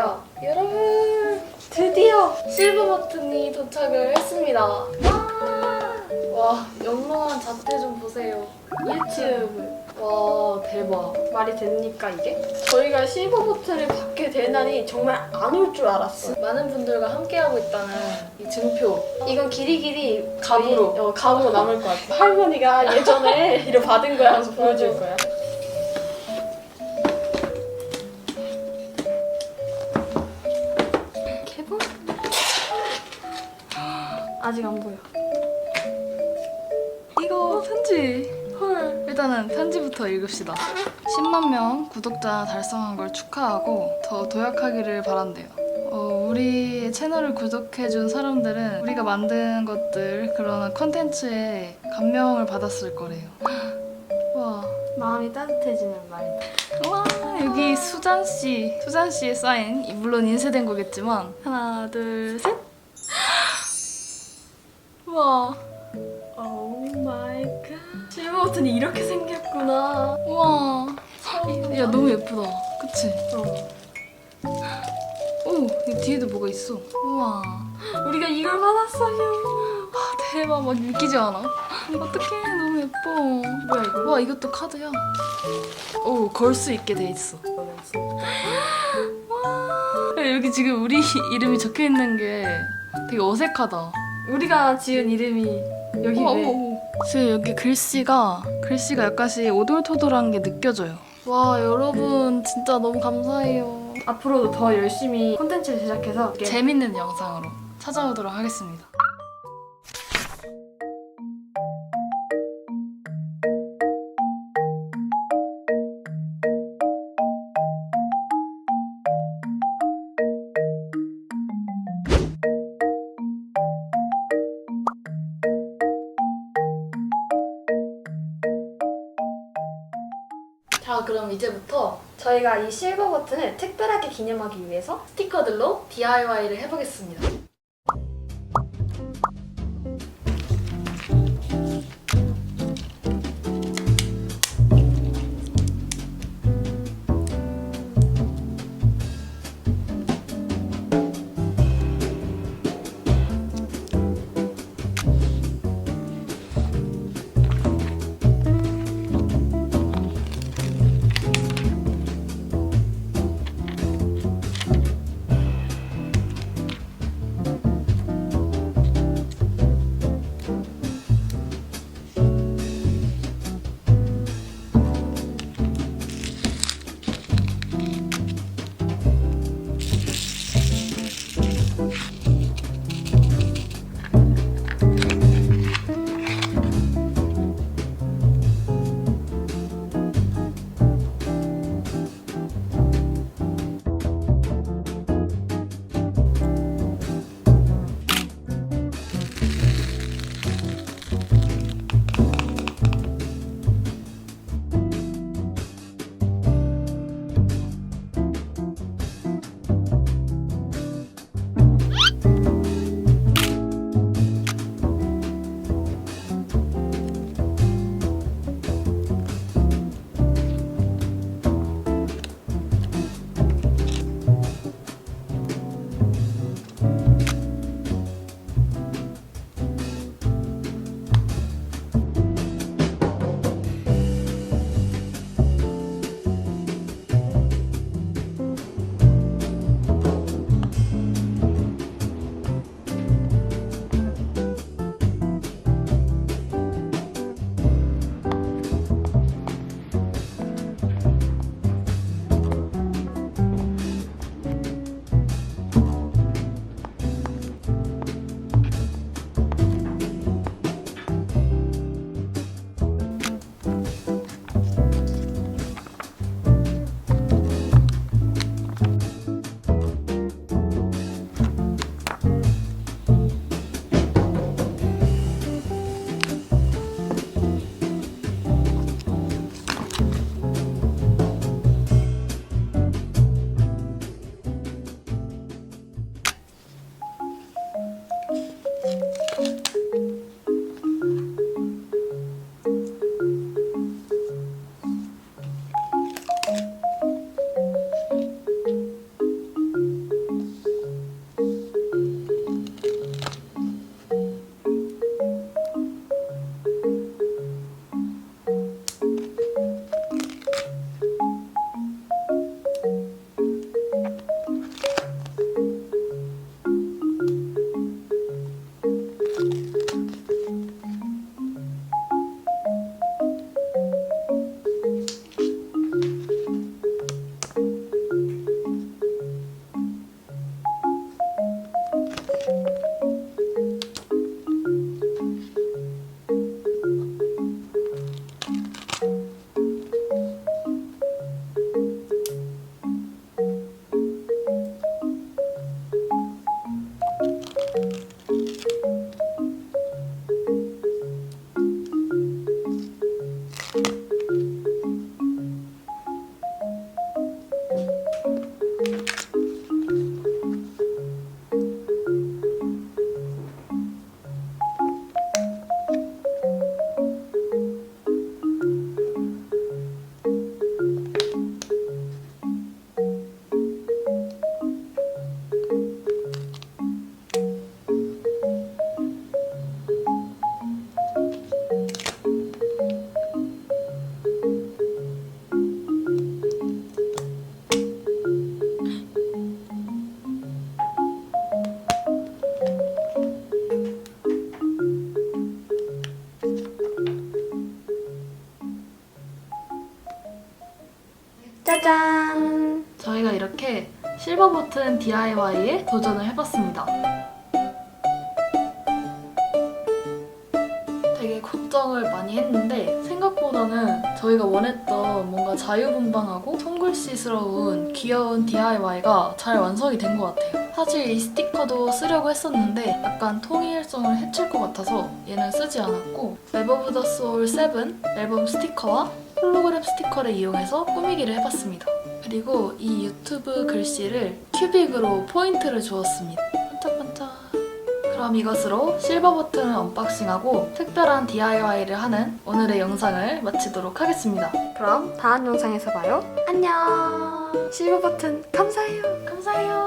안녕하세요 여러분, 드디어 실버 버튼이 도착을 했습니다. 와 영롱한 자태 좀 보세요. 유튜브. 와 대박. 말이 됩니까 이게? 저희가 실버 버튼을 받게 되다니 정말 안 올 줄 알았어요. 많은 분들과 함께하고 있다는 이 증표. 이건 길이길이 갑으로 갑으로 남을 것 같아. 할머니가 예전에 이거 받은 거야 하면서 보여줄 거야. 개봉? 아직 안 보여. 이거 편지. 헐. 일단은 편지부터 읽읍시다. 10만 명 구독자 달성한 걸 축하하고 더 도약하기를 바란대요. 우리 채널을 구독해준 사람들은 우리가 만든 것들, 그런 컨텐츠에 감명을 받았을 거래요. 와. 마음이 따뜻해지는 말이다. 와, 여기 수잔씨의 사인. 물론 인쇄된 거겠지만. 하나, 둘, 셋. 와. 오 마이 갓. 실버 버튼이 이렇게 생겼구나. 우와. 야, 너무 예쁘다. 그치? 오, 이 뒤에도 뭐가 있어. 우와. 우리가 이걸 받았어요. 와, 대박. 막 믿기지 않아? 어떡해. 너무 예뻐. 뭐야 이거? 와, 이것도 카드야. 오, 걸 수 있게 돼 있어. 와. 야, 여기 지금 우리 이름이 적혀 있는 게 되게 어색하다. 우리가 지은 이름이 여기 왜? 지금 여기 글씨가 약간씩 오돌토돌한 게 느껴져요. 와, 여러분 진짜 너무 감사해요. 앞으로도 더 열심히 콘텐츠를 제작해서 재밌는 영상으로 찾아오도록 하겠습니다. 자, 그럼 이제부터 저희가 이 실버 버튼을 특별하게 기념하기 위해서 스티커들로 DIY를 해보겠습니다. 짠! 저희가 이렇게 실버 버튼 DIY에 도전을 해봤습니다. 되게 걱정을 많이 했는데 생각보다는 저희가 원했던 뭔가 자유분방하고 손글씨스러운 귀여운 DIY가 잘 완성이 된 것 같아요. 사실 이 스티커도 쓰려고 했었는데 약간 통일성을 해칠 것 같아서 얘는 쓰지 않았고 웹 오브 더 소울 7 앨범 스티커와 홀로그램 스티커를 이용해서 꾸미기를 해봤습니다. 그리고 이 유튜브 글씨를 큐빅으로 포인트를 주었습니다. 반짝반짝. 그럼 이것으로 실버 버튼을 언박싱하고 특별한 DIY를 하는 오늘의 영상을 마치도록 하겠습니다. 그럼 다음 영상에서 봐요. 안녕! 실버 버튼 감사해요. 감사해요.